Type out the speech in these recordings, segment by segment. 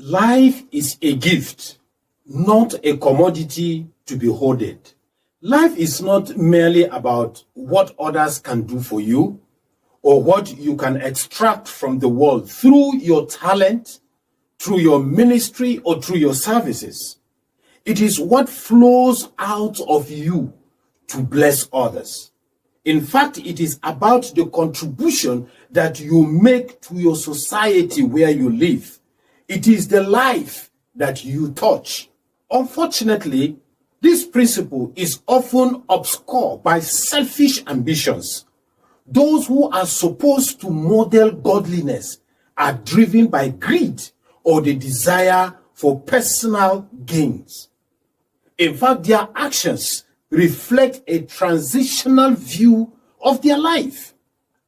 Life is a gift, not a commodity to be hoarded. Life is not merely about what others can do for you or what you can extract from the world through your talent, through your ministry, or through your services. It is what flows out of you to bless others. In fact, it is about the contribution that you make to your society where you live. It is the life that you touch. Unfortunately, this principle is often obscured by selfish ambitions. Those who are supposed to model godliness are driven by greed or the desire for personal gains. In fact, their actions reflect a transitional view of their life.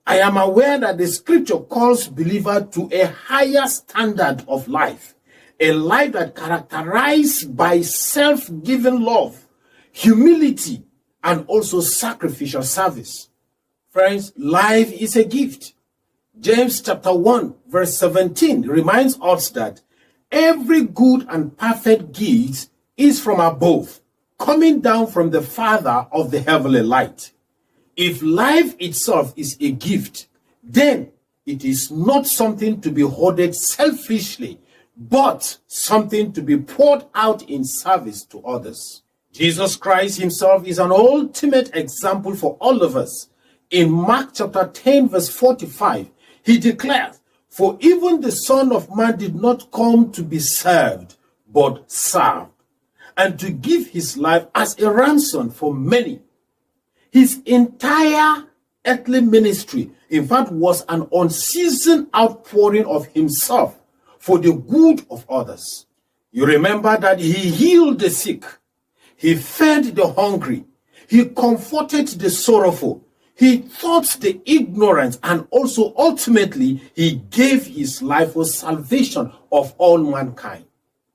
I am aware that the scripture calls believers to a higher standard of life, a life that characterized by self-giving love, humility, and also sacrificial service. Friends, life is a gift. James chapter 1 verse 17 reminds us that every good and perfect gift is from above, coming down from the Father of the heavenly light. If life itself is a gift, then it is not something to be hoarded selfishly, but something to be poured out in service to others. Jesus Christ himself is an ultimate example for all of us. In Mark chapter 10 verse 45, he declares, "For even the Son of Man did not come to be served, but served, and to give his life as a ransom for many." His entire earthly ministry, in fact, was an unceasing outpouring of himself for the good of others. You remember that he healed the sick, he fed the hungry, he comforted the sorrowful, he taught the ignorant, and also ultimately he gave his life for salvation of all mankind.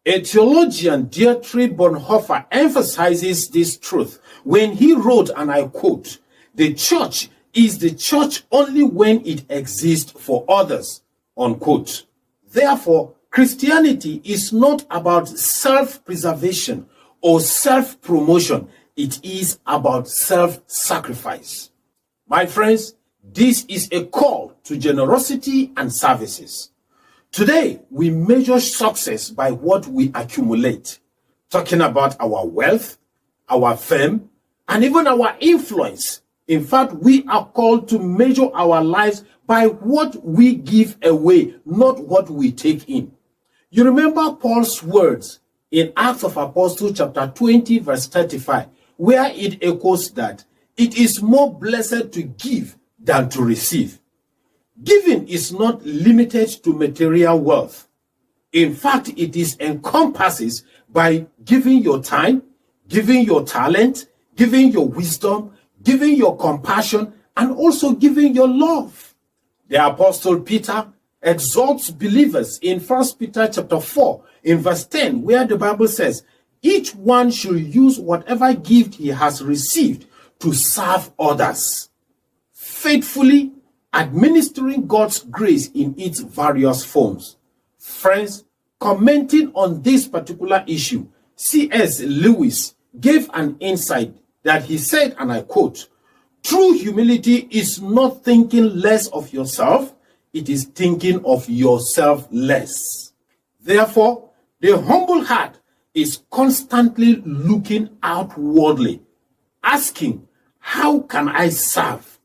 A theologian, Dietrich Bonhoeffer, emphasizes this truth when he wrote, and I quote, "The church is the church only when it exists for others," unquote. Therefore, Christianity is not about self-preservation or self-promotion. It is about self-sacrifice. My friends, this is a call to generosity and services. Today, we measure success by what we accumulate, talking about our wealth, our fame, and even our influence. In fact, we are called to measure our lives by what we give away, not what we take in. You remember Paul's words in Acts of Apostles chapter 20 verse 35, where it echoes that it is more blessed to give than to receive. Giving is not limited to material wealth. In fact, it is encompasses by giving your time, giving your talent, giving your wisdom, giving your compassion, and also giving your love. The Apostle Peter exhorts believers in 1 Peter chapter 4 in verse 10, where the Bible says, "Each one should use whatever gift he has received to serve others, faithfully administering God's grace in its various forms." Friends, commenting on this particular issue, C.S. Lewis gave an insight that he said, and I quote, "True humility is not thinking less of yourself, it is thinking of yourself less." Therefore, the humble heart is constantly looking outwardly, asking, how can I serve?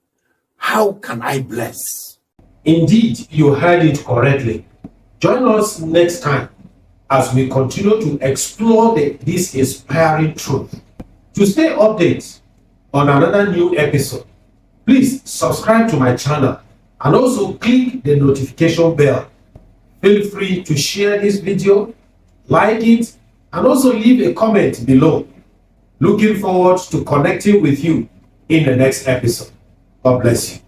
How can I bless? Indeed, you heard it correctly. Join us next time as we continue to explore this inspiring truth. To stay updated on another new episode, please subscribe to my channel and also click the notification bell. Feel free to share this video, like it, and also leave a comment below. Looking forward to connecting with you in the next episode. God bless you.